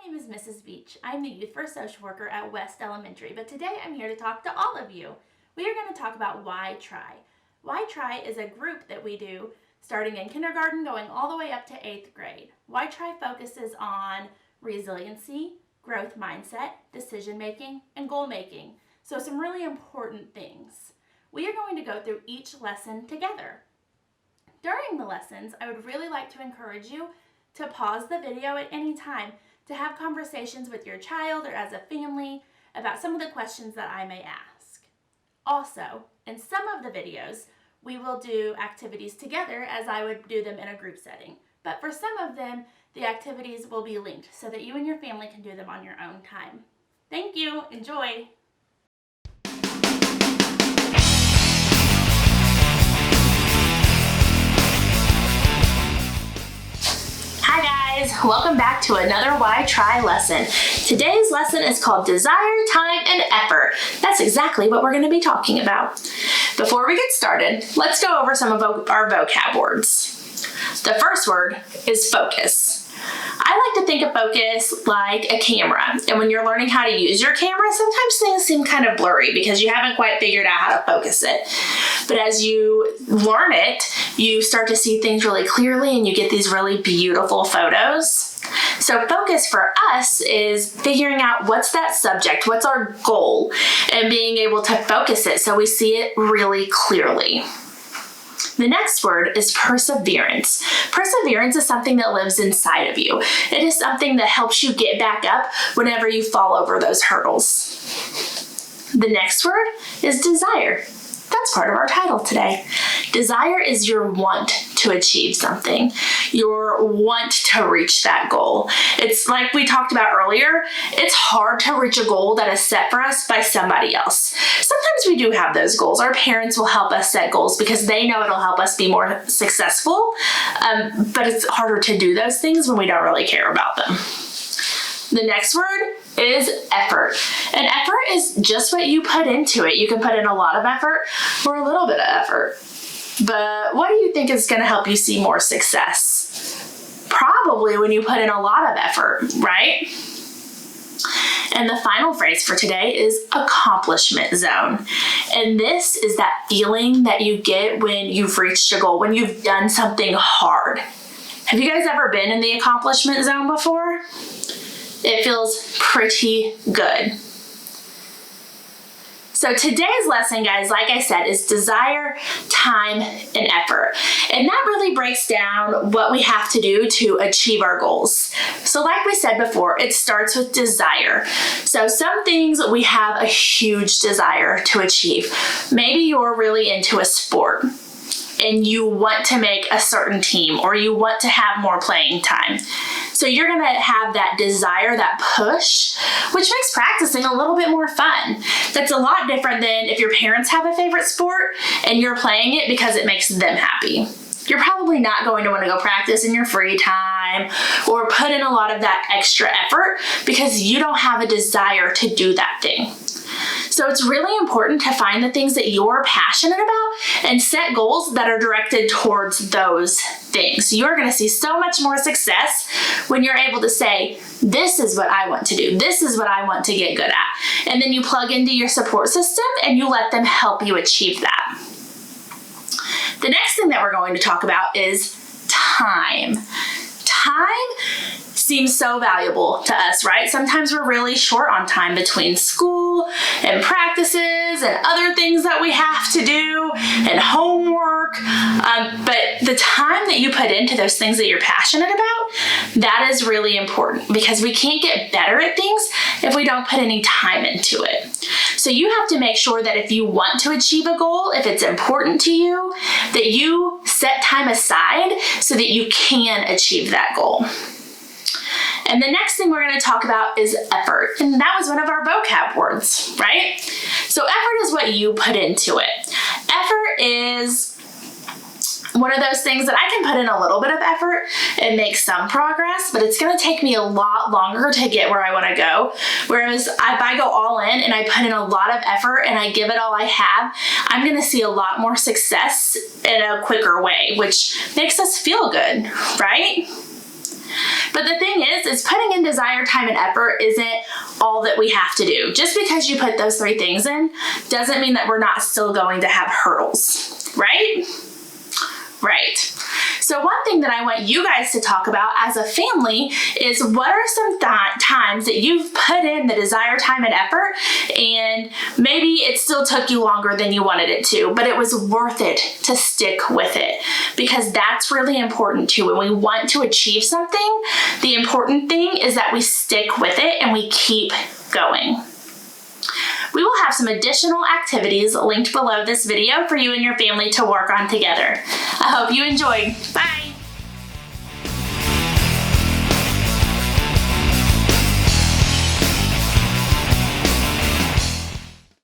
name is Mrs. Beach. I'm the Youth First Social Worker at West Elementary, but today I'm here to talk to all of you. We are going to talk about Why Try. Why Try is a group that we do starting in kindergarten going all the way up to 8th grade. Why Try focuses on resiliency, growth mindset, decision making, and goal making. So some really important things. We are going to go through each lesson together. During the lessons, I would really like to encourage you to pause the video at any time to have conversations with your child or as a family about some of the questions that I may ask. Also, in some of the videos, we will do activities together as I would do them in a group setting. But for some of them, the activities will be linked so that you and your family can do them on your own time. Thank you. Enjoy. Hi guys, welcome back to another Why Try lesson. Today's lesson is called Desire, Time, and Effort. That's exactly what we're going to be talking about. Before we get started, let's go over some of our vocab words. The first word is focus. I like to think of focus like a camera, and when you're learning how to use your camera, sometimes things seem kind of blurry because you haven't quite figured out how to focus it. But as you learn it, you start to see things really clearly and you get these really beautiful photos. So focus for us is figuring out what's that subject, what's our goal, and being able to focus it so we see it really clearly. The next word is perseverance. Perseverance is something that lives inside of you. It is something that helps you get back up whenever you fall over those hurdles. The next word is desire. That's part of our title today. Desire is your want to achieve something, your want to reach that goal. It's like we talked about earlier, it's hard to reach a goal that is set for us by somebody else. Sometimes we do have those goals. Our parents will help us set goals because they know it'll help us be more successful, but it's harder to do those things when we don't really care about them. The next word is effort. And effort is just what you put into it. You can put in a lot of effort or a little bit of effort. But what do you think is going to help you see more success? Probably when you put in a lot of effort, right? And the final phrase for today is accomplishment zone. And this is that feeling that you get when you've reached a goal, when you've done something hard. Have you guys ever been in the accomplishment zone before? It feels pretty good. So today's lesson, guys, like I said, is desire, time, and effort. And that really breaks down what we have to do to achieve our goals. So like we said before, it starts with desire. So some things we have a huge desire to achieve. Maybe you're really into a sport and you want to make a certain team or you want to have more playing time. So you're going to have that desire, that push, which makes practicing a little bit more fun. That's a lot different than if your parents have a favorite sport and you're playing it because it makes them happy. You're probably not going to want to go practice in your free time or put in a lot of that extra effort because you don't have a desire to do that thing. So it's really important to find the things that you're passionate about and set goals that are directed towards those things. You're going to see so much more success when you're able to say, this is what I want to do. This is what I want to get good at. And then you plug into your support system and you let them help you achieve that. The next thing that we're going to talk about is time. Time seems so valuable to us, right? Sometimes we're really short on time between school and practices and other things that we have to do and homework. But the time that you put into those things that you're passionate about, that is really important because we can't get better at things if we don't put any time into it. So you have to make sure that if you want to achieve a goal, if it's important to you, that you set time aside so that you can achieve that goal. And the next thing we're going to talk about is effort. And that was one of our vocab words, right? So effort is what you put into it. Effort is one of those things that I can put in a little bit of effort and make some progress, but it's going to take me a lot longer to get where I want to go. Whereas if I go all in and I put in a lot of effort and I give it all I have, I'm going to see a lot more success in a quicker way, which makes us feel good, right? But the thing is putting in desire, time, and effort isn't all that we have to do. Just because you put those 3 things in doesn't mean that we're not still going to have hurdles, right? Right. So one thing that I want you guys to talk about as a family is what are some times that you've put in the desire, time, and effort, and maybe it still took you longer than you wanted it to, but it was worth it to stick with it, because that's really important too. When we want to achieve something, the important thing is that we stick with it and we keep going. We will have some additional activities linked below this video for you and your family to work on together. I hope you enjoyed. Bye!